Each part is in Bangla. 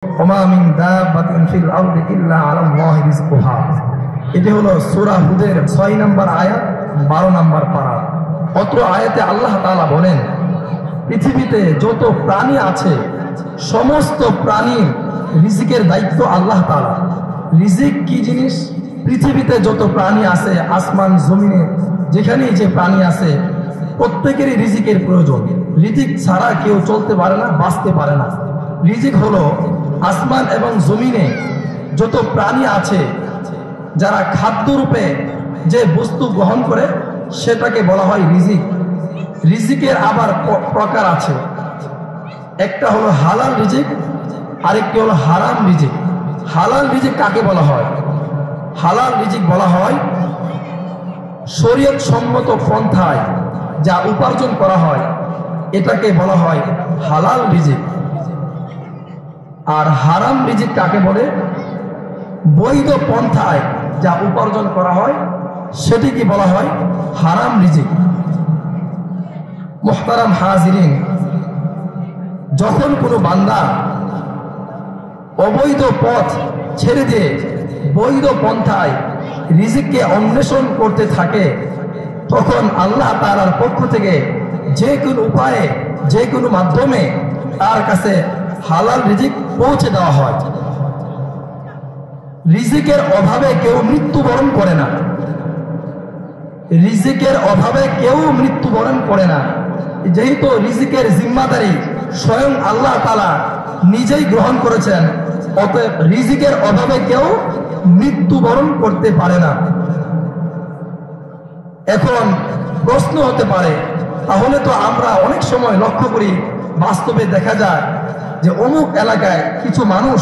ওমা মিন দাব্বাতিন ফিল আরদি ইল্লা আলাল্লাহি রিজকুহা। এটি হলো সূরা হুদের 6 নম্বর আয়াত 12 নম্বর পারা। অত্র আয়াতে আল্লাহ তাআলা বলেন, পৃথিবীতে যত প্রাণী আছে সমস্ত প্রাণীর রিজিকের দায়িত্ব আল্লাহ তাআলা। রিজিক কি জিনিস? পৃথিবীতে যত প্রাণী আছে, আসমান জমিনে যেখানেই যে প্রাণী আছে প্রত্যেকেরই রিজিকের প্রয়োজন। রিজিক ছাড়া কেউ চলতে পারে না, বাঁচতে পারে না। রিজিক হলো আসমান এবং জমিনে যত প্রাণী আছে যারা খাদ্যরূপে যে বস্তু গ্রহণ করে সেটাকে বলা হয় রিজিক। রিজিকের আবার প্রকার আছে, একটা হলো হালাল রিজিক, আরেকটি হলো হারাম রিজিক। হালাল রিজিক কাকে বলা হয়? হালাল রিজিক বলা হয় শরীয়ত সম্মত পন্থায় যা উপার্জন করা হয় এটাকে বলা হয় হালাল রিজিক। আর হারাম রিজিক কাকে বলে? বৈধ পন্থায় যা উপার্জন করা হয় সেটিকে বলা হয় হারাম রিজিক। মুহতারাম হাজিরিন, যখন কোনো বান্দা অবৈধ পথ ছেড়ে দিয়ে বৈধ পন্থায় রিজিককে অন্বেষণ করতে থাকে তখন আল্লাহ তাআলার পক্ষ থেকে যে কোনো উপায়ে যে কোনো মাধ্যমে তার কাছে হালাল রিজিক পৌঁছে দেওয়া হয়। রিজিকের অভাবে কেউ মৃত্যুবরণ করে না। রিজিকের অভাবে কেউ মৃত্যুবরণ করে না, যেহেতু রিজিকের জিম্মাদারি স্বয়ং আল্লাহ তাআলা নিজেই গ্রহণ করেছেন। অতএব রিজিকের অভাবে কেউ মৃত্যুবরণ করতে পারে না। এখন প্রশ্ন হতে পারে, তাহলে তো আমরা অনেক সময় লক্ষ্য করি, বাস্তবে দেখা যায় যে অমুক এলাকায় কিছু মানুষ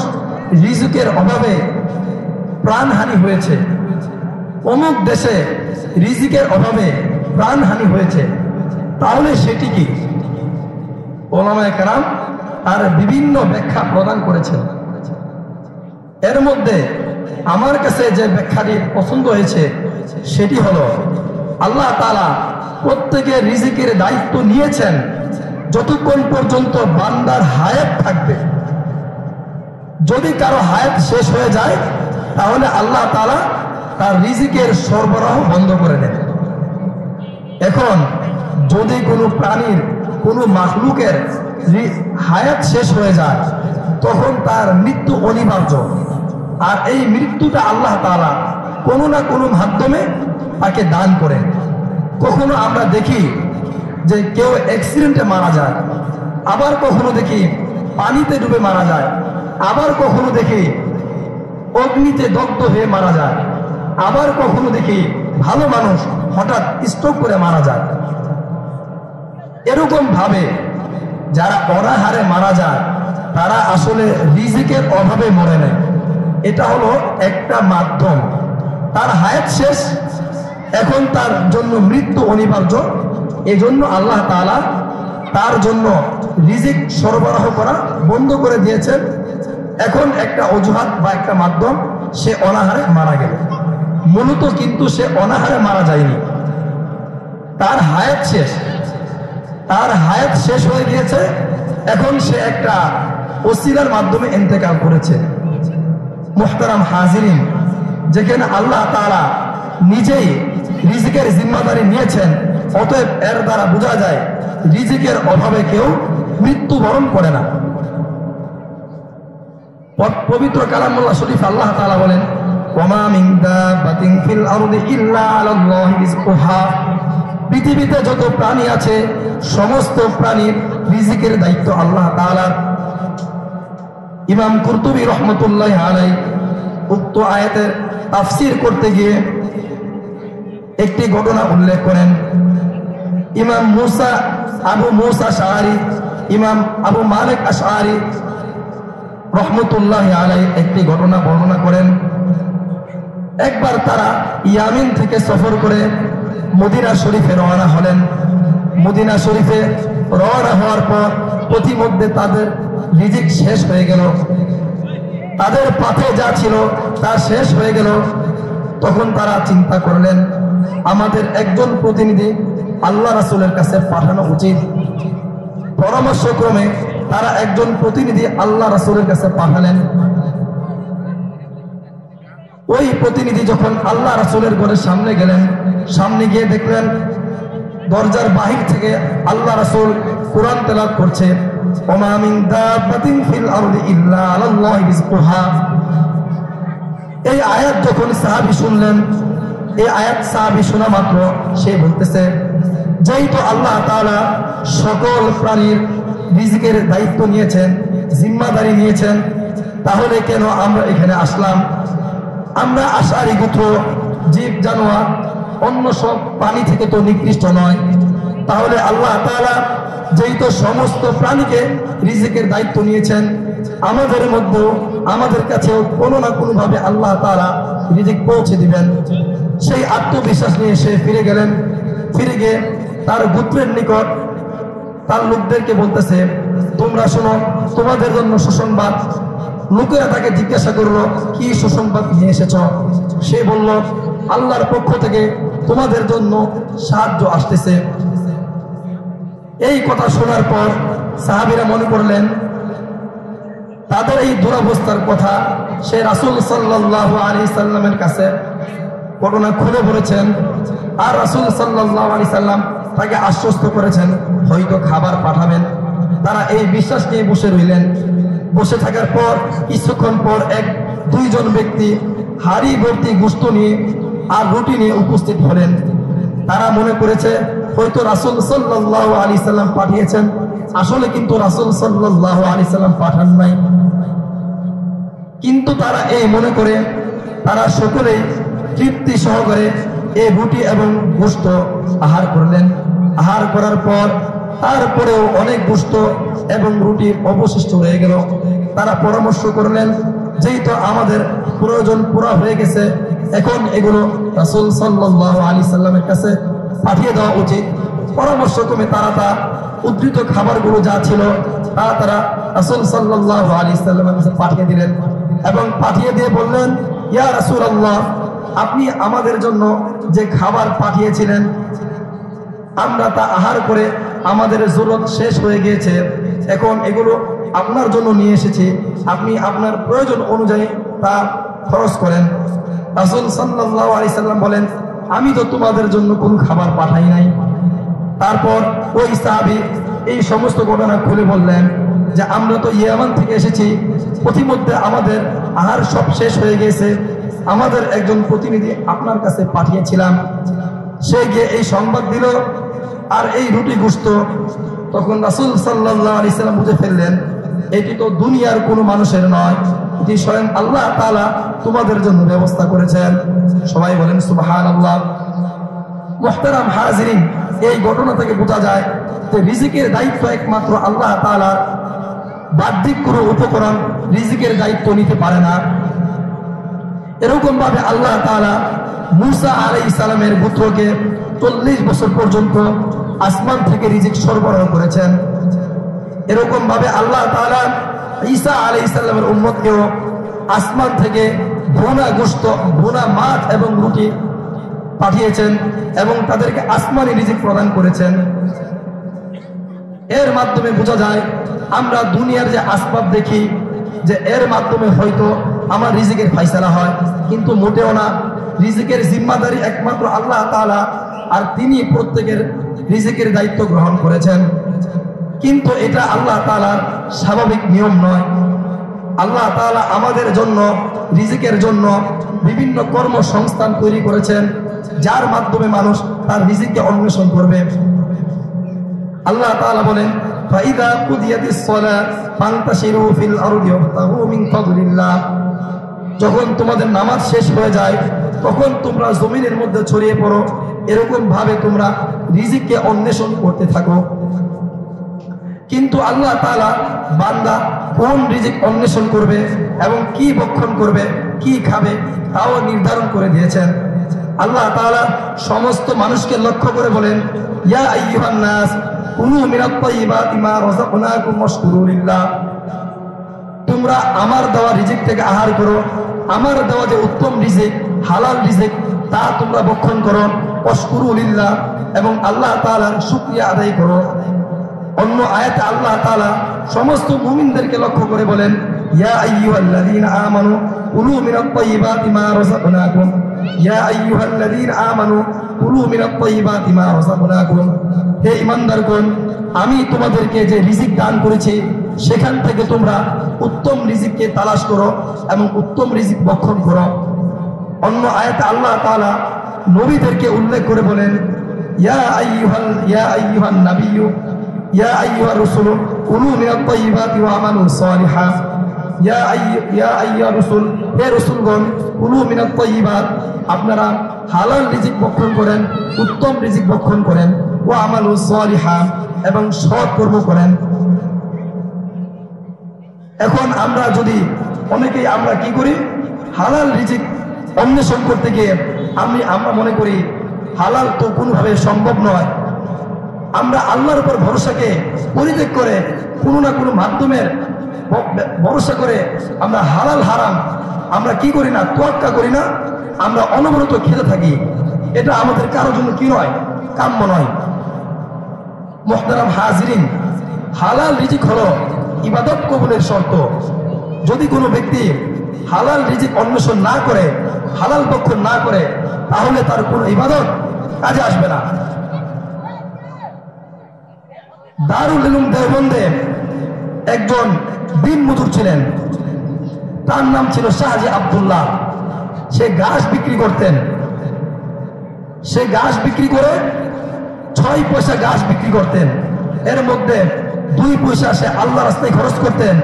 রিজিকের অভাবে প্রাণহানি হয়েছে, অমুক দেশে রিজিকের অভাবে প্রাণহানি হয়েছে, তাহলে সেটি কি? উলামায়ে কেরাম আর বিভিন্ন ব্যাখ্যা প্রদান করেছেন। এর মধ্যে আমার কাছে যে ব্যাখ্যাটি পছন্দ হয়েছে সেটি হলো, আল্লাহ তাআলা প্রত্যেকের রিজিকের দায়িত্ব নিয়েছেন যতক্ষণ পর্যন্ত বান্দার হায়াত থাকবে। যদি কারো হায়াত শেষ হয়ে যায় তাহলে আল্লাহ তাআলা তার রিজিকের সরবরাহ বন্ধ করে দেন। এখন যদি কোনো প্রাণীর কোনো মাখলুকের হায়াত শেষ হয়ে যায় তখন তার মৃত্যু অনিবার্য। আর এই মৃত্যুটা আল্লাহ তাআলা কোনো না কোনো মাধ্যমে তাকে দান করেন। কখনো আমরা দেখি যে কেউ অ্যাক্সিডেন্টে মারা যায়, আবার কখনো দেখি পানিতে ডুবে মারা যায়, আবার কখনো দেখি অগ্নিতে দগ্ধ হয়ে মারা যায়, আবার কখনো দেখি ভালো মানুষ হঠাৎ স্ট্রোক করে মারা যায়। এরকম ভাবে যারা অনাহারে মারা যায় তারা আসলে রিজিকের অভাবে মরে নেয়। এটা হলো একটা মাধ্যম। তার হায়াত শেষ, এখন তার জন্য মৃত্যু অনিবার্য, এজন্য আল্লাহ তাআলা তার জন্য রিজিক সরবরাহ করা বন্ধ করে দিয়েছেন। এখন একটা অজুহাত বা একটা মাধ্যম, সে অনাহারে মারা গেল, মূলত কিন্তু সে অনাহারে মারা যায়নি, তার হায়াত শেষ। তার হায়াত শেষ হয়ে গিয়েছে, এখন সে একটা ওসিলার মাধ্যমে ইন্তেকাল করেছে। মুহতারাম হাজিরিন, যেখানে আল্লাহ তাআলা নিজেই রিজিকের জিম্মাদারি নিয়েছেন, অতএব এর দ্বারা বোঝা যায় রিজিকের অভাবে কেউ মৃত্যুবরণ করে না। পবিত্র কালামুল্লাহ শরীফ আল্লাহ তাআলা বলেন, ওমা মিন দাব্বাতিন ফিল আরদি ইল্লা আলাল্লাহি রিজকুহা। পৃথিবীতে যত প্রাণী আছে সমস্ত প্রাণীর রিজিকের দায়িত্ব আল্লাহ তাআলার। ইমাম কুরতুবী রাহমাতুল্লাহি আলাইহি উক্ত আয়াতের তাফসীর করতে গিয়ে একটি ঘটনা উল্লেখ করেন। ইমাম আবু মুসা আশআরী, ইমাম আবু মালিক আশআরী রাহমাতুল্লাহি আলাইহি একটি ঘটনা বর্ণনা করেন। একবার তারা ইয়ামিন থেকে সফর করে মদিনা শরীফে রওনা হলেন। মদিনা শরীফে রওনা হওয়ার পর প্রতিমধ্যে তাদের রিজিক শেষ হয়ে গেল, তাদের পথে যা ছিল তা শেষ হয়ে গেল। তখন তারা চিন্তা করলেন, আমাদের একজন প্রতিনিধি আল্লাহ রাসূলের কাছে পাঠানো উচিত। পরামর্শক্রমে তারা একজন প্রতিনিধি আল্লাহ রাসূলের কাছে পাঠালেন। ওই প্রতিনিধি যখন আল্লাহ রাসূলের ঘরের সামনে গেলেন, সামনে গিয়ে দেখলেন দরজার বাহির থেকে আল্লাহ রাসূল কোরআন তেলাওয়াত করছে, ওমা মিন দাব্বাতিন ফিল আরদি ইল্লা আলাল্লাহি রিজকুহা। এই আয়াত যখন সাহাবী শুনলেন, এই আয়াত সাহাবী শোনা মাত্র সে বলতেছে, যেহেতু আল্লাহ তাআলা সকল প্রাণীর রিজিকের দায়িত্ব নিয়েছেন, জিম্মাদারি নিয়েছেন, তাহলে কেন আমরা এখানে আসলাম? আমরা আশারি গোত্র, জীব জানোয়ার অন্য সব প্রাণী থেকে তো নিকৃষ্ট নয়। তাহলে আল্লাহ তাআলা যেহেতু সমস্ত প্রাণীকে রিজিকের দায়িত্ব নিয়েছেন, আমাদের মধ্যে আমাদের কাছেও কোনো না কোনো ভাবে আল্লাহ তাআলা রিজিক পৌঁছে দিবেন। সেই আত্মবিশ্বাস নিয়ে সে ফিরে গেলেন। ফিরে গিয়ে তার গোত্রের নিকট তার লোকদেরকে বলতেছে, তোমরা শোনো, তোমাদের জন্য সুসংবাদ। লোকেরা তাকে জিজ্ঞাসা করলো, কি সুসংবাদ নিয়ে এসেছ? সে বলল, আল্লাহর পক্ষ থেকে তোমাদের জন্য সাহায্য আসতেছে। এই কথা শোনার পর সাহাবীরা মনে করলেন তাদের এই দুরবস্থার কথা সে রাসূল সাল্লাল্লাহু আলাইহি সাল্লামের কাছে ঘটনা খুলে বলেছেন। আর রাসূল সাল্লাল্লাহু আলাইহি সাল্লাম তাকে আশ্বস্ত করেছেন হয়তো খাবার পাঠাবেন। তারা এই বিশ্বাস নিয়ে বসে রইলেন। বসে থাকার পর কিছুক্ষণ পর দুইজন ব্যক্তি হাড়ি ভর্তি গোশত নিয়ে আর রুটি নিয়ে উপস্থিত হলেন। তারা মনে করেছে হয়তো রাসূল সাল্লাল্লাহু আলাইহি সাল্লাম পাঠিয়েছেন, আসলে কিন্তু রাসূল সাল্লাল্লাহু আলাইহি সাল্লাম পাঠান নাই। কিন্তু তারা এই মনে করে তারা সকলেই তৃপ্তি সহকারে এই রুটি এবং গোশত আহার করলেন। আহার করার পর তারপরেও অনেক গোশত এবং রুটি অবশিষ্ট হয়ে গেল। তারা পরামর্শ করলেন, যেহেতু আমাদের প্রয়োজন পুরা হয়ে গেছে, এখন এগুলো রাসূল সাল্লাল্লাহু আলাইহি সাল্লামের কাছে পাঠিয়ে দেওয়া উচিত। পরামর্শ ক্রমে তারা উদ্ধৃত খাবারগুলো যা ছিল তারা রাসূল সাল্লাল্লাহু আলাইহি সাল্লামের কাছে পাঠিয়ে দিলেন এবং পাঠিয়ে দিয়ে বললেন, ইয়া রাসূলুল্লাহ, আপনি আমাদের জন্য যে খাবার পাঠিয়েছিলেন আমরা তা আহার করে আমাদের জরুরত শেষ হয়ে গিয়েছে, এখন এগুলো আপনার জন্য নিয়ে এসেছি, আপনি আপনার প্রয়োজন অনুযায়ী তা খরচ করেন। রাসূল সাল্লাল্লাহু আলাইহি সাল্লাম বলেন, আমি তো তোমাদের জন্য কোনো খাবার পাঠাই নাই। তারপর ওই সাহাবী এই সমস্ত ঘটনা খুলে বললেন যে আমরা তো ইয়ামান থেকে এসেছি, প্রতিমধ্যে আমাদের আহার সব শেষ হয়ে গেছে, আমাদের একজন প্রতিনিধি আপনার কাছে পাঠিয়েছিলাম, সে গিয়ে এই সংবাদ দিল। আর এই রুটি গোশত তখন রাসূল সাল্লাল্লাহু আলাইহি সাল্লাম বুঝে ফেললেন এটি তো দুনিয়ার কোনো মানুষের নয়, এটি স্বয়ং আল্লাহ তাআলা তোমাদের জন্য ব্যবস্থা করেছেন। সবাই বলেন সুবহানাল্লাহ। মুহতারাম হাজিরিন, এই ঘটনা থেকে বোঝা যায় যে রিজিকের দায়িত্ব একমাত্র আল্লাহ তাআলা, বাহ্যিক কোনো উপকরণ রিজিকের দায়িত্ব নিতে পারে না। এরকম ভাবে আল্লাহ তাআলা মূসা আলাইহিস সালামের পুত্রকে 40 বছর পর্যন্ত আসমান থেকে রিজিক সরবরাহ করেছেন। এরকম ভাবে আল্লাহ তাআলা ঈসা আলাইহিস সালামের উম্মতকেও আসমান থেকে ভুনা গোশত, ভুনা মাছ এবং রুটি পাঠিয়েছেন এবং তাদেরকে আসমানি রিজিক প্রদান করেছেন। এর মাধ্যমে বোঝা যায় আমরা দুনিয়ার যে আসবাব দেখি যে এর মাধ্যমে হয়তো আমার রিজিকের ফায়সালা হয়, কিন্তু মোটেও না। রিজিকের জিম্মাদারি একমাত্র আল্লাহ তাআলা, আর তিনি প্রত্যেকের রিজিকের দায়িত্ব গ্রহণ করেছেন। কিন্তু এটা আল্লাহ তাআলার স্বাভাবিক নিয়ম নয়। আল্লাহ তাআলা আমাদের জন্য রিজিকের জন্য বিভিন্ন কর্মসংস্থান তৈরি করেছেন, যার মাধ্যমে মানুষ তার রিজিককে অন্বেষণ করবে। আল্লাহ তাআলা বলেন, ফাইদা কুদিয়াতিস সালাত ফান্তাশিরু ফিল আরদি ওয়াবতাগু মিন ফাদলিল্লাহ। যখন তোমাদের নামাজ শেষ হয়ে যায় তখন তোমরা জমিনের মধ্যে ছড়িয়ে পড়ো, এরকম ভাবে তোমরা রিজিককে অন্বেষণ করতে থাকো। কিন্তু আল্লাহ তাআলা বান্দা কোন রিজিক অন্বেষণ করবে এবং কি ভক্ষণ করবে, কি খাবে তাও নির্ধারণ করে দিয়েছেন। আল্লাহ তাআলা সমস্ত মানুষকে লক্ষ্য করে বলেন, ইয়া আইয়ুহান নাস কুলু মিনাত তাইয়্যিবাতি মা রাযাকনাকুম ওয়াশকুরু লিল্লাহ। তোমরা আমার দেওয়া রিজিক থেকে আহার করো, আমার দেওয়া যে উত্তম রিজিক, হালাল রিজিক, তা তোমরা ভক্ষণ করো। ওয়াশকুরু লিল্লাহ, এবং আল্লাহ তাআলার শুকরিয়া আদায় করো। অন্য আয়াতে আল্লাহ তাআলা সমস্ত মুমিনদেরকে লক্ষ্য করে বলেন, ইয়া আইয়ুহাল্লাযীনা আমানু কুলু মিনাত তাইয়্যিবাতি মা রাযাকনাকুম, ইয়া আইয়ুহাল্লাযীনা আমানু কুলু মিনাত তাইয়্যিবাতি মা রাযাকনাকুম। হে ঈমানদারগণ, আমি তোমাদেরকে যে রিজিক দান করেছি সেখান থেকে তোমরা উত্তম রিজিককে তালাশ করো এবং উত্তম রিজিক ভক্ষণ করো। অন্য আয়াতে আল্লাহ তাআলা নবীদেরকে উল্লেখ করে বলেন, ইয়া আইয়ুহান নাবিয়্যু ইয়া আইয়ুহার রাসূলু কুলু মিনাত তাইয়্যিবাতি ওয়া আমালু সালিহা। ইয়া আইয়ুহার রাসূল, হে রাসূলগণ, কুলু মিনাত তাইয়্যিবাত, আপনারা হালাল রিজিক ভক্ষণ করেন, উত্তম রিজিক ভক্ষণ করেন, ওয়া আমালু সালিহা, এবং সৎ কর্ম করেন। এখন আমরা যদি অনেকেই আমরা কি করি, হালাল রিজিক অন্বেষণ করতে গিয়ে আমরা মনে করি হালাল তো কোনোভাবে সম্ভব নয়। আমরা আল্লাহর উপর ভরসাকে পরিত্যাগ করে কোনো না কোনো মাধ্যমের ভরসা করে আমরা হালাল হারাম আমরা কি করি না, তোয়াক্কা করি না, আমরা অনবরত খেতে থাকি। এটা আমাদের কারোর জন্য কি নয়, কাম্য নয়। মুহতারাম হাজিরিন, হালাল রিজিক হলো ইবাদত কবুলের শর্ত। যদি কোনো ব্যক্তি হালাল রিজিক অন্বেষণ না করে, হালাল ভক্ষণ না করে, তাহলে তার কোনো ইবাদত কাজে আসবে না। দারুল উলুম দেওবন্দে একজন দিন মজুর ছিলেন, তার নাম ছিল শাহজি আব্দুল্লাহ। সে ঘাস বিক্রি করতেন। সে ঘাস বিক্রি করে 6 পয়সা ঘাস বিক্রি করতেন। এর মধ্যে 2 পয়সা সে আল্লাহ রাস্তায় খরচ করতেন,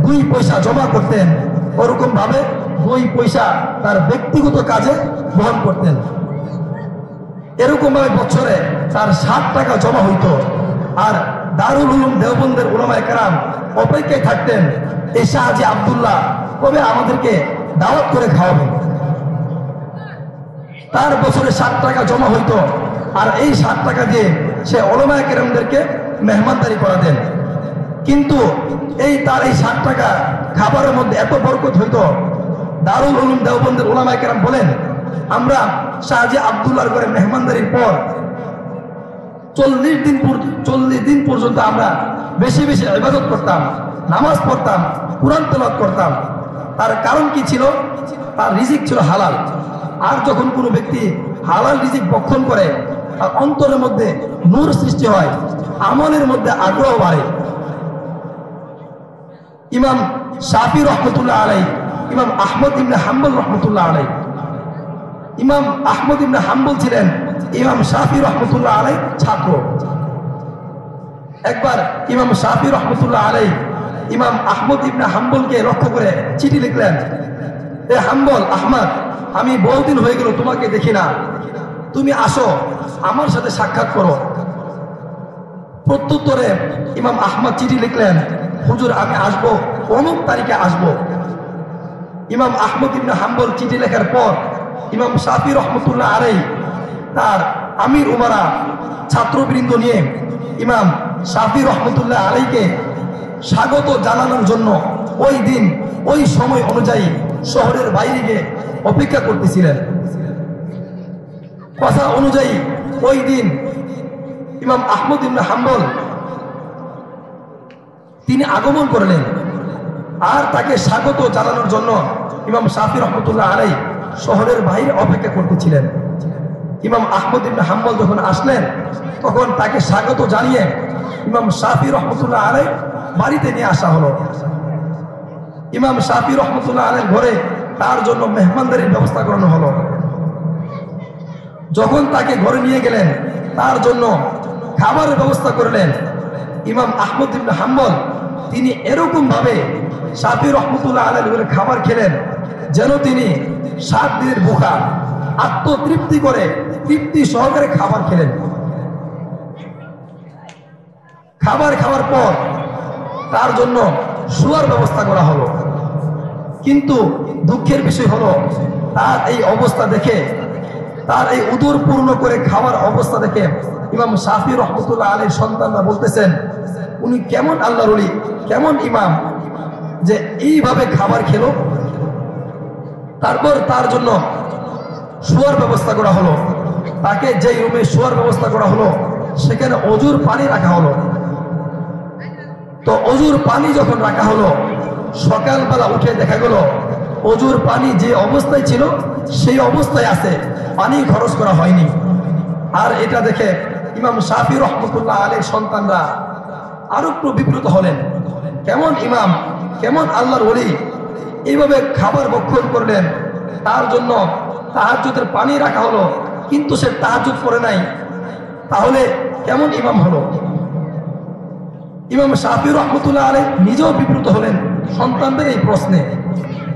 2 পয়সা জমা করতেন। ওরকম ভাবে 2 পয়সা তার ব্যক্তিগত কাজে বহন করতেন। এরকম ভাবে বছরে তার 60 টাকা জমা হইতো। আর দারুল উলুম দেওবন্দের উলামায়ে কেরাম অপেক্ষায় থাকতেন, এই শাহজি আব্দুল্লাহ কবে আমাদেরকে দাওয়াত করে খাওয়াবেন। তার বছরে 60 টাকা জমা হইতো, আর এই 60 টাকা দিয়ে সে উলামায়ে কেরামদেরকে মেহমানদারি করাতেন। কিন্তু তার এই 60 টাকা খাবারের মধ্যে এত বরকত হইতো, দারুল উলুম দেওবন্দের উলামায়ে কেরাম বলেন, আমরা শাহজি আব্দুল্লাহর ঘরে মেহমানদারির পর 40 দিন পর্যন্ত আমরা বেশি বেশি ইবাদত করতাম, নামাজ পড়তাম, কুরআন তেলাওয়াত করতাম। তার কারণ কি ছিল? তার রিজিক ছিল হালাল। আর যখন কোনো ব্যক্তি হালাল রিজিক ভক্ষণ করে, তার অন্তরের মধ্যে নূর সৃষ্টি হয়, আমলের মধ্যে আগ্রহ বাড়ে। ইমাম শাফি রহমতুল্লাহ আলাইহি, ইমাম আহমদ ইবনে হাম্বল রহমতুল্লাহ আলাইহি, ইমাম আহমদ ইবনে হাম্বল ছিলেন ইমাম শাফি রহমতুল্লাহ আলাইহির ছাত্র। একবার ইমাম শাফি রহমতুল্লাহ আলাইহি ইমাম আহমদ ইবনে হাম্বলকে লক্ষ্য করে চিঠি লিখলেন, এ হাম্বল আহমদ, আমি বহুদিন হয়ে গেল তোমাকে দেখি না, তুমি আসো, আমার সাথে সাক্ষাৎ করো। প্রত্যুত্তরে ইমাম আহমদ চিঠি লিখলেন, হুজুর আমি আসবো, অমুক তারিখে আসবো। ইমাম আহমদ ইবনে হাম্বল চিঠি লেখার পর ইমাম শাফি রহমতুল্লাহ আলাইহি তার আমির উমারা ছাত্রবৃন্দ নিয়ে ইমাম শাফি রহমতুল্লাহ আলাইহিকে স্বাগত জানানোর জন্য ওই দিন ওই সময় অনুযায়ী শহরের বাইরে গিয়ে অপেক্ষা করতেছিলেন। কথা অনুযায়ী ওই দিন ইমাম আহমদ ইবনে হাম্বল তিনি আগমন করলেন, আর তাকে স্বাগত জানানোর জন্য ইমাম শাফি রহমতুল্লাহ আলাইহি শহরের বাইরে অপেক্ষা করতেছিলেন। ইমাম আহমদ ইবনে হাম্বল যখন আসলেন, তখন তাকে স্বাগত জানিয়ে ইমাম শাফি রহমতুল্লাহ আলাইহি বাড়িতে নিয়ে আসা হলো। ইমাম শাফি রহমতুল্লাহ আলাইহির ঘরে তার জন্য মেহমানদারির ব্যবস্থা করানো হলো। যখন তাকে ঘরে নিয়ে গেলেন, তার জন্য খাবারের ব্যবস্থা করলেন। ইমাম আহমদ ইবনে হাম্বল তিনি এরকম ভাবে শাফি রহমতুল্লাহ আলাইহির ঘরে খাবার খেলেন যেন তিনি 7 দিনের ভুখা, আত্মতৃপ্তি করে তৃপ্তি সহকারে খাবার খেলেন। খাবার খাওয়ার পর তার জন্য শোয়ার ব্যবস্থা করা হলো। কিন্তু দুঃখের বিষয় হলো, তার এই অবস্থা দেখে, তার এই উদর পূর্ণ করে খাওয়ার অবস্থা দেখে ইমাম শাফি রহমতুল্লাহ আলাইহির সন্তানরা বলতেছেন, উনি কেমন আল্লাহর ওলি, কেমন ইমাম যে এইভাবে খাবার খেলো। তারপর তার জন্য শোয়ার ব্যবস্থা করা হলো। তাকে যে রুমে শোয়ার ব্যবস্থা করা হলো, সেখানে অজুর পানি রাখা হলো। তো অজুর পানি যখন রাখা হলো, সকালবেলা উঠে দেখা গেল অজুর পানি যে অবস্থায় ছিল সেই অবস্থায় আছে, পানি খরচ করা হয়নি। আর এটা দেখে ইমাম শাফি রহমতুল্লাহ আলাইহির সন্তানরা আরো একটু বিব্রত হলেন। কেমন ইমাম, কেমন আল্লাহর ওলি এইভাবে খাবার ভক্ষণ করলেন, তার জন্য তাহাজ্জুদের পানি রাখা হলো কিন্তু সে তাহাজ্জুদ করে নাই, তাহলে কেমন ইমাম হলো? ইমাম শাফি রহমতুল্লাহ আলাইহি নিজেও বিব্রত হলেন সন্তানদের এই প্রশ্নে।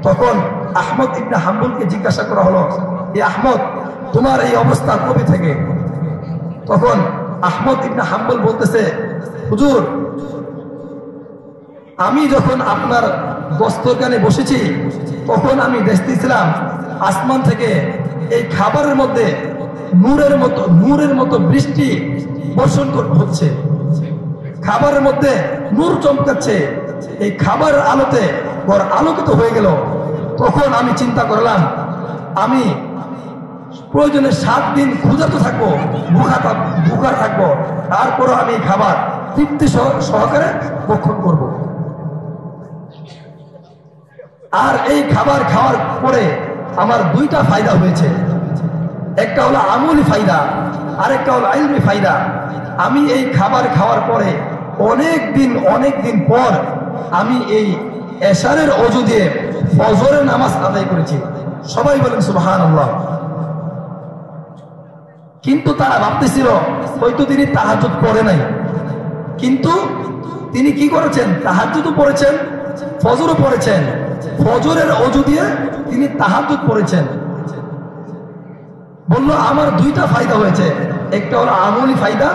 তখন আহমদ ইবনে হাম্বলকে জিজ্ঞাসা করা হলো, এই আহমদ, তোমার এই অবস্থা কবে থেকে? তখন আহমদ ইবনে হাম্বল বলতেছে, হুজুর, আমি যখন আপনার দস্তরখানে বসেছি তখন আমি দেখতেছিলাম আসমান থেকে এই খাবারের মধ্যে নূরের মতো বৃষ্টি বর্ষণ হচ্ছে, খাবারের মধ্যে নূর চমকাচ্ছে, এই খাবারের আলোতে ঘর আলোকিত হয়ে গেল। তখন আমি চিন্তা করলাম আমি প্রয়োজনে 7 দিন ক্ষুধার্ত থাকবো, ভুখা থাকবো, তারপরও আমি খাবার তৃপ্তি সহকারে ভক্ষণ করব। আর এই খাবার খাওয়ার পরে আমার 2টা ফায়দা হয়েছে, একটা হলো আমলি ফায়দা, আরেকটা হলো ইলমি ফায়দা। আমি এই খাবার খাওয়ার পরে অনেক দিন পর আমি এই এশারের ওযু দিয়ে ফজরের নামাজ আদায় করেছি। সবাই বলেন সুবহানাল্লাহ। কিন্তু তারা ভাবতেছিল হয়তো তিনি তাহাজ্জুদ পড়ে নাই, কিন্তু তিনি কি করেছেন? তাহাজ্জুদও পড়েছেন, ফজরও পড়েছেন, ফজরের ওযু দিয়ে তিনি তাহাজ্জুদ পড়েছেন। বলল আমার 2টা ফায়দা হয়েছে, একটা হলো আমলি ফায়দা,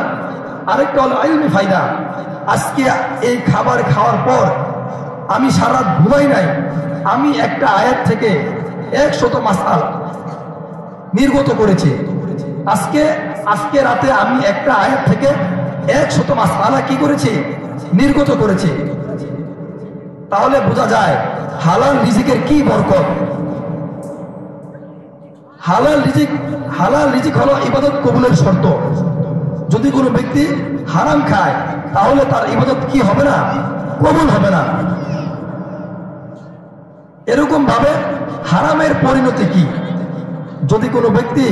আরেকটা হলো ইলমি ফায়দা। আজকে এই খাবার খাওয়ার পর আমি সারা রাত ঘুমাই নাই, আমি একটা আয়াত থেকে 100 মাসআলা নির্গত করেছি। আজকে রাতে আমি একটা আয়াত থেকে 100 মাসআলা কি করেছি? নির্গত করেছি। তাহলে বোঝা যায় হালাল রিজিকের কি বরকত। হালাল রিজিক হলো ইবাদত কবুলের শর্ত। যদি কোনো ব্যক্তি হারাম খায় তাহলে তার ইবাদত কি হবে না? কবুল হবে না। এরকম ভাবে হারামের পরিণতি কি? যদি কোনো ব্যক্তি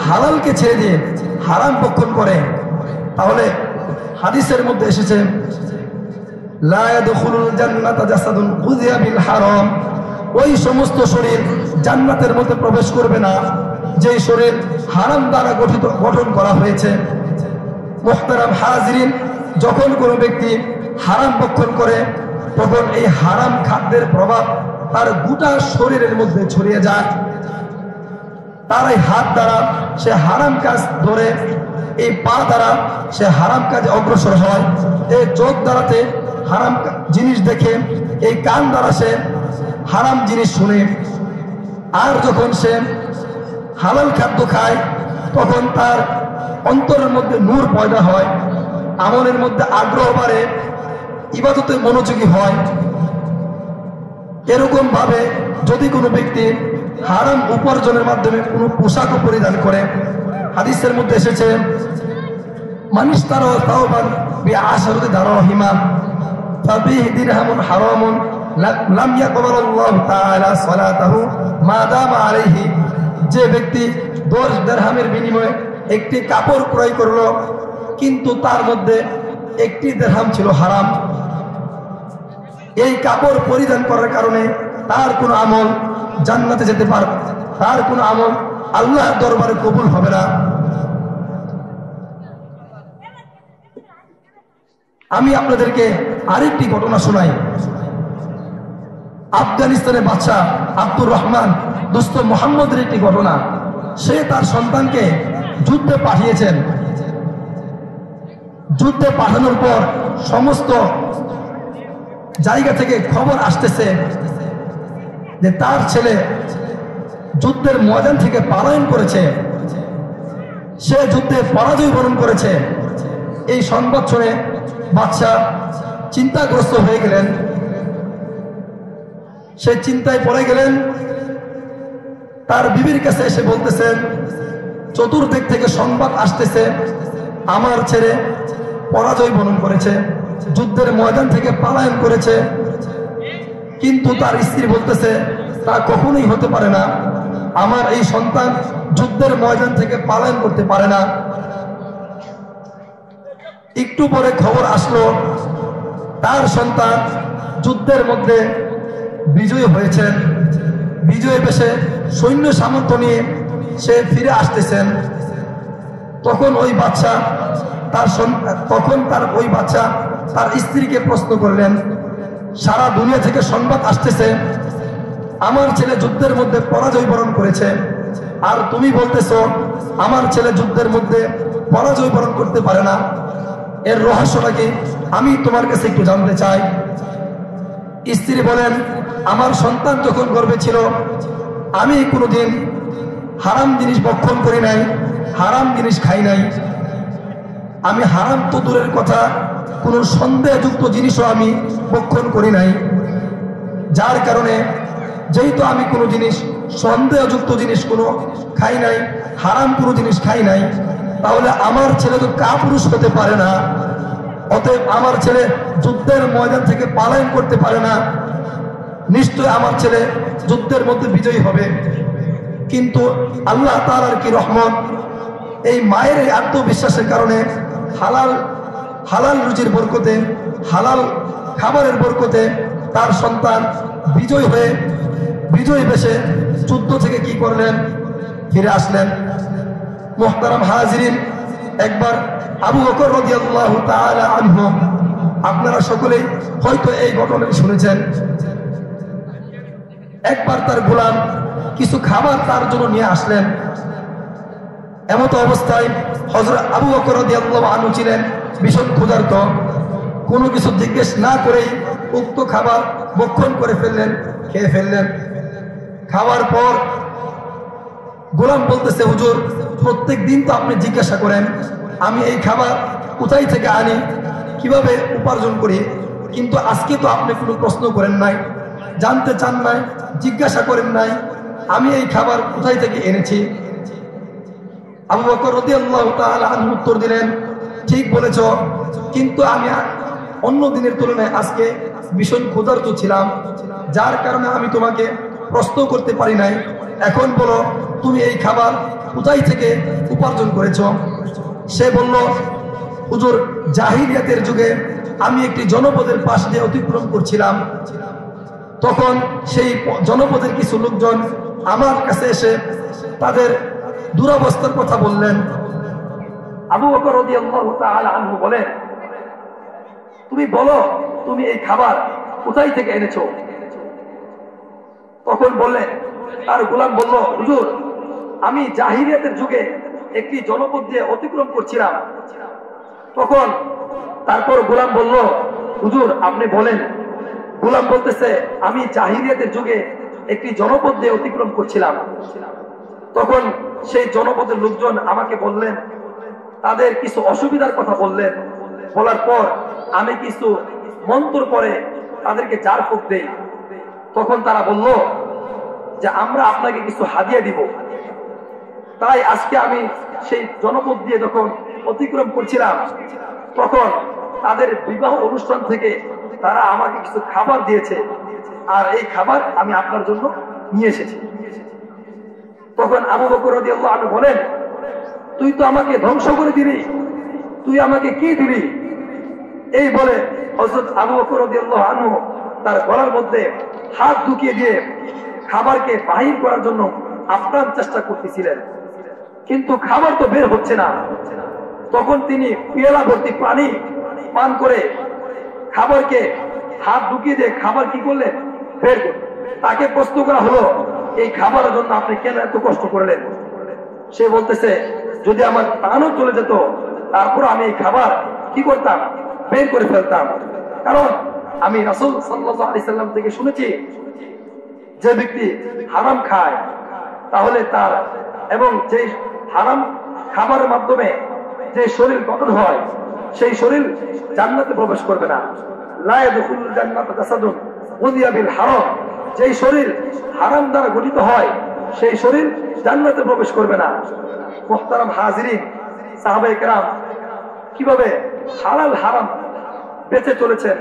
হালালকে ছেড়ে দিয়ে হারাম ভক্ষণ করে, তাহলে হাদিসের মধ্যে এসেছে লা ইয়াদখুলুল জান্নাতা জাসাদুন গুযিয়া বিল হারাম, ওই সমস্ত শরীর জান্নাতের মধ্যে প্রবেশ করবে না যে শরীর হারাম দ্বারা গঠন করা হয়েছে। মুহতারাম হাজিরিন, যখন কোনো ব্যক্তি হারাম ভক্ষণ করে তখন এই হারাম খাদ্যের প্রভাব তার গোটা শরীরের মধ্যে ছড়িয়ে যায়। তার এই হাত দ্বারা সে হারাম কাজ ধরে, এই পা দ্বারা সে হারাম কাজে অগ্রসর হয়, এই চোখ দ্বারাতে হারাম জিনিস দেখে, এই কান দ্বারা সে হারাম জিনিস শুনে। আর যখন সে হালাল খাদ্য খায় তখন তার অন্তরের মধ্যে নূর পয়দা হয়, আমলের মধ্যে আগ্রহ বাড়ে, ইবাদতে মনোযোগী হয়। এরকম ভাবে যদি কোনো ব্যক্তি হারাম উপার্জনের মাধ্যমে কোনো পোশাক পরিধান করে, হাদিসের মধ্যে এসেছে মানিস তারা তাওবান বিআশারতি দারহিমা ফাবিহি দিরহামুন হারামুন লাম ইয়াকবালুল্লাহু তাআলা সালাতাহু মা দামা আলাইহি। যে ব্যক্তি 10 দিরহামের বিনিময়ে একটি কাপড় ক্রয় করলো কিন্তু তার মধ্যে একটি দিরহাম ছিল হারাম, এই কাপড় পরিধান করার কারণে তার কোনো আমল জান্নাতে যেতে পারবে, তার কোনো আমল আল্লাহর দরবারে কবুল হবে না। আমি আপনাদেরকে আরেকটি ঘটনা শোনাই। আফগানিস্তানের বাদশা আব্দুর রহমান দোস্ত মোহাম্মদের একটি ঘটনা। সে তার সন্তানকে যুদ্ধে পাঠিয়েছেন। যুদ্ধে পাঠানোর পর সমস্ত জায়গা থেকে খবর আসতেছে যে তার ছেলে যুদ্ধের ময়দান থেকে পলায়ন করেছে, সে যুদ্ধে পরাজয় বরণ করেছে। এই সংবাদ শুনে বাদশা চিন্তাগ্রস্ত হয়ে গেলেন, সে চিন্তায় পড়ে গেলেন। তার বিবির কাছে এসে বলতেছেন, চতুর্দিক থেকে সংবাদ আসতেছে আমার ছেলে পরাজয় বরণ করেছে, যুদ্ধের ময়দান থেকে পলায়ন করেছে, কিন্তু তার স্ত্রী বলতেছে তা কখনোই হতে পারে না, আমার এই সন্তান যুদ্ধের ময়দান থেকে পলায়ন করতে পারে না। একটু পরে খবর আসলো তার সন্তান যুদ্ধের মধ্যে বিজয়ী হয়েছেন, বিজয়ী বেশে সৈন্য সামর্থ্য নিয়ে সে ফিরে আসতেছেন। তখন ওই বাচ্চা তার স্ত্রীকে প্রশ্ন করলেন, সারা দুনিয়া থেকে সংবাদ আসতেছে আমার ছেলে যুদ্ধের মধ্যে পরাজয় বরণ করেছে, আর তুমি বলতেছো আমার ছেলে যুদ্ধের মধ্যে পরাজয় বরণ করতে পারে না, এর রহস্যটা কি আমি তোমার কাছে একটু জানতে চাই। স্ত্রী বলেন, আমার সন্তান যখন গর্ভে ছিল আমি কোনোদিন হারাম জিনিস ভক্ষণ করি নাই, হারাম জিনিস খাই নাই, আমি হারাম তো দূরের কথা কোনো সন্দেহযুক্ত জিনিসও আমি ভক্ষণ করি নাই, যার কারণে যেহেতু আমি কোনো জিনিস সন্দেহযুক্ত জিনিস কোনো খাই নাই, হারাম কোনো জিনিস খাই নাই, তাহলে আমার ছেলে তো কাপুরুষ হতে পারে না, অতএব আমার ছেলে যুদ্ধের ময়দান থেকে পলায়ন করতে পারে না, নিশ্চয় আমার ছেলে যুদ্ধের মধ্যে বিজয়ী হবে। কিন্তু আল্লাহ তাআলার কি রহমত, এই মায়ের এই আত্মবিশ্বাসের কারণে হালাল রুজির বরকতে, হালাল খাবারের বরকতে তার সন্তান বিজয়ী বেশে যুদ্ধ থেকে কি করলেন, ফিরে আসলেন। মুহতারাম হাজিরিন, একবার আবু বকর রাদিয়াল্লাহু তাআলা আনহু, আপনারা সকলেই হয়তো এই ঘটনাটি শুনেছেন। একবার তার গোলাম কিছু খাবার তার জন্য নিয়ে আসলেন। এমত অবস্থায় হযরত আবু বকর রাদিয়াল্লাহু আনহু ছিলেন ভীষণ ক্ষুধার্ত, কোনো কিছু জিজ্ঞেস না করেই উক্ত খাবার ভক্ষণ করে ফেললেন, খেয়ে ফেললেন। খাওয়ার পর গোলাম বলতেছে, হুজুর প্রত্যেক দিন তো আপনি জিজ্ঞাসা করেন আমি এই খাবার কোথায় থেকে আনি, কিভাবে উপার্জন করি, কিন্তু আজকে তো আপনি কোনো প্রশ্ন করেন নাই, জানতে চান নাই, জিজ্ঞাসা করেন নাই আমি এই খাবার কোথায় থেকে এনেছি। আবু বকর রাদিয়াল্লাহু তাআলা আনহু উত্তর দিলেন, ঠিক বলেছ, কিন্তু আমি অন্য দিনের তুলনায় আজকে ভীষণ ক্ষুধার্ত ছিলাম, যার কারণে আমি তোমাকে প্রশ্ন করতে পারি নাই। এখন বলো তুমি এই খাবার কোথায় থেকে উপার্জন করেছ। সে বলল, হুজুর জাহিলিয়াতের যুগে আমি একটি জনপদের পাশ দিয়ে অতিক্রম করছিলাম, তখন সেই জনপদের কিছু লোকজন আমার কাছে এসে তাদের দুরবস্থার কথা বললেন। আবু বকর রাদিয়াল্লাহু তাআলা আনহু বলেন, তুমি বলো তুমি এই খাবার কোথায় থেকে এনেছো। তখন বললেন, তার গোলাম বলল, হুজুর আমি জাহিলিয়াতের যুগে একটি জনপদ দিয়ে অতিক্রম করছিলাম। তখন তারপর গোলাম বলল, হুজুর আপনি বলেন। গোলাম বলতেছে, আমি জাহিলিয়াতের যুগে একটি জনপদ দিয়ে অতিক্রম করছিলাম। তখন সেই জনপদের লোকজন আমাকে বললেন, তাদের কিছু অসুবিধার কথা বললেন। বলার পর আমি কিছু মন্ত্র করে তাদেরকে জার ফুঁক দেই। তখন তারা বলল যে আমরা আপনাকে কিছু হাদিয়া দিব। তাই আজকে আমি সেই জনপদ দিয়ে যখন অতিক্রম করছিলাম, তখন তাদের বিবাহ অনুষ্ঠান থেকে তারা আমাকে কিছু খাবার দিয়েছে, আর এই খাবার আমি আপনার জন্য নিয়ে এসেছি। তখন আবু বকর রাদিয়াল্লাহু আনহু বলেন, তুই তো আমাকে ধ্বংস করে দিলি, তুই আমাকে কি দিলি। এই বলে হযরত আবু বকর রাদিয়াল্লাহু আনহু তার গলার মধ্যে হাত ঢুকিয়ে দিয়ে খাবারকে বাহির করার জন্য আপ্রাণ চেষ্টা করতেছিলেন, কিন্তু খাবার তো বের হচ্ছে না। তখন তিনি পেয়ালা ভর্তি পানি পান করে খাবারকে হাত ঢুকিয়ে দিয়ে খাবার কি করলেন, বের করলেন। তাকে প্রশ্ন করা হলো, এই খাবারের জন্য আপনি কেন এত কষ্ট করলেন। সে বলতেছে, যদি আমার প্রাণও চলে যেত তারপর আমি এই খাবার কি করতাম, বের করে ফেলতাম। কারণ আমি রাসূল সাল্লাল্লাহু আলাইহি সাল্লাম থেকে শুনেছি, যে ব্যক্তি হারাম খায় তাহলে তার এবং যে হারাম খাবারের মাধ্যমে যে শরীর গঠন হয়, সেই শরীর জান্নাতে প্রবেশ করবে না। লা ইয়াদখুলুল জান্নাতা জাসাদুন গুযিয়া বিল হারাম, যেই শরীর হারাম দ্বারা গঠিত হয় সেই শরীর জান্নাতে প্রবেশ করবে না। মুহতারাম হাজিরিন, সাহাবায়ে কেরাম কিভাবে হালাল হারাম বেঁচে চলেছেন।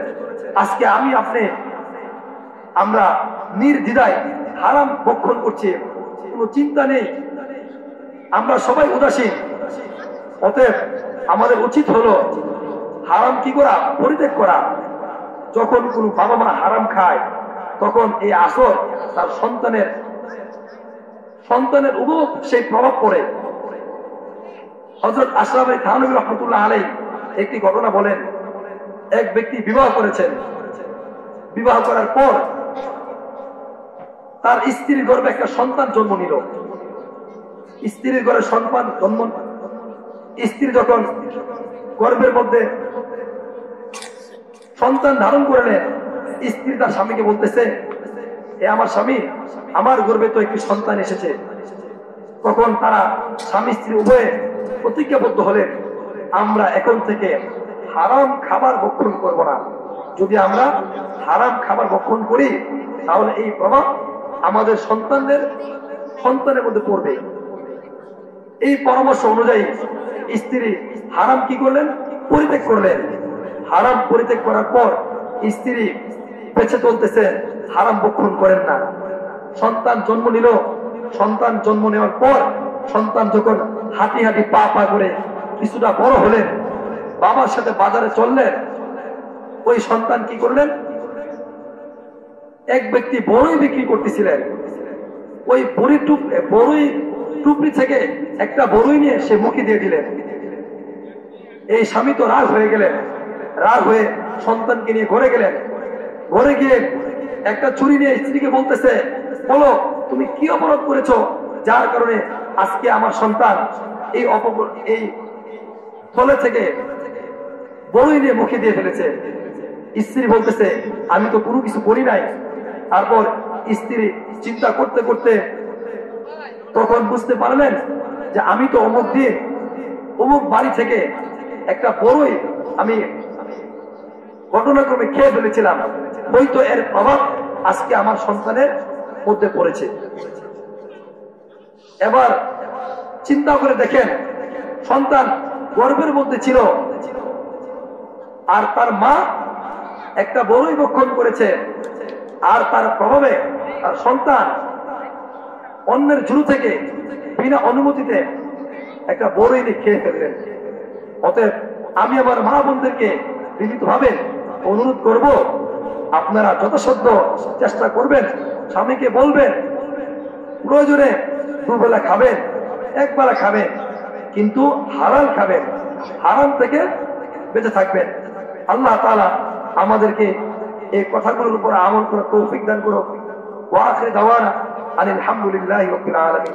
আজকে আমি আপনি আমরা নির্দ্বিধায় হারাম ভক্ষণ করছি, কোনো চিন্তা নেই, আমরা সবাই উদাসীন। অতএব আমাদের উচিত হলো হারাম কি করা, পরিত্যাগ করা। যখন কোনো বাবা মা হারাম খায় তখন এই আসর তার সন্তানের উপর সেই প্রভাব পড়ে। হযরত আশরাফ আলী থানভী রাহমাতুল্লাহ আলাইহি একটি ঘটনা বলেন। এক ব্যক্তি বিবাহ করেছেন, বিবাহ করার পর তার স্ত্রীর গর্ভে একটা সন্তান জন্ম নিল। স্ত্রীর গর্ভে স্ত্রী যখন গর্ভের মধ্যে সন্তান ধারণ করলেন, স্ত্রী তার স্বামীকে বলতেছে, এ আমার স্বামী, আমার গর্ভে তো একটি সন্তান এসেছে। তখন তারা স্বামী স্ত্রী উভয়ে প্রতিজ্ঞাবদ্ধ হলেন, আমরা এখন থেকে হারাম খাবার ভক্ষণ করব না। যদি আমরা হারাম খাবার ভক্ষণ করি তাহলে এই প্রভাব আমাদের সন্তানের মধ্যে পড়বে। এই পরামর্শ অনুযায়ী স্ত্রী হারাম কি করলেন, পরিত্যাগ করলেন। হারাম পরিত্যাগ করার পর স্ত্রী বেঁচে চলতেছে, হারাম ভক্ষণ করেন না। সন্তান জন্ম নিল। সন্তান জন্ম নেওয়ার পর সন্তান যখন হাঁটি হাঁটি পা পা করে কিছুটা বড় হলেন, বাবার সাথে বাজারে চললেন। ওই সন্তান কি করলেন, এক ব্যক্তি বড়ই বিক্রি করতেছিলেন, ওই বড়ই টুপরি থেকে একটা বড়ই নিয়ে সে মুখে দিয়ে দিলেন। এই স্বামী তো রাগ হয়ে গেলেন, রাগ হয়ে সন্তানকে নিয়ে ঘরে গেলেন। ঘরে গিয়ে একটা ছুরি নিয়ে স্ত্রীকে বলতেছে, বলো তুমি কি অপরাধ করেছো যার কারণে আজকে আমার সন্তান এই থলে থেকে বড়ই নিয়ে মুখে দিয়ে ফেলেছে। স্ত্রী বলতেছে, আমি তো কোনো কিছু করি নাই। তারপর স্ত্রী চিন্তা করতে করতে তখন বুঝতে পারলেন যে আমি তো অমুক দিন অমুক বাড়ি থেকে একটা বড়ই আমি ঘটনাক্রমে খেয়ে ফেলেছিলাম, হয়তো এর প্রভাব আজকে আমার সন্তানের মধ্যে পড়েছে। এবার চিন্তা করে দেখেন, সন্তান গর্ভের মধ্যে ছিল আর তার মা একটা বড়ই ভক্ষণ করেছে, আর তার প্রভাবে তার সন্তান অন্যের ঝুড়ি থেকে বিনা অনুমতিতে একটা বড়ই নিয়ে খেয়ে ফেললেন। অতএব আমি আমার মা বোনদেরকে বিনীতভাবে অনুরোধ করব, আপনারা যথাসাধ্য চেষ্টা করবেন, স্বামীকে বলবেন প্রয়োজনে দুবেলা খাবেন, একবেলা খাবেন, কিন্তু হালাল খাবেন, হারাম থেকে বেঁচে থাকবেন। আল্লাহ তাআলা আমাদেরকে এই কথাগুলোর উপর আমল করার তৌফিক দান করুন। ওয়া আখিরু দাওয়ানা আনিল হামদুলিল্লাহি রাব্বিল আলামিন।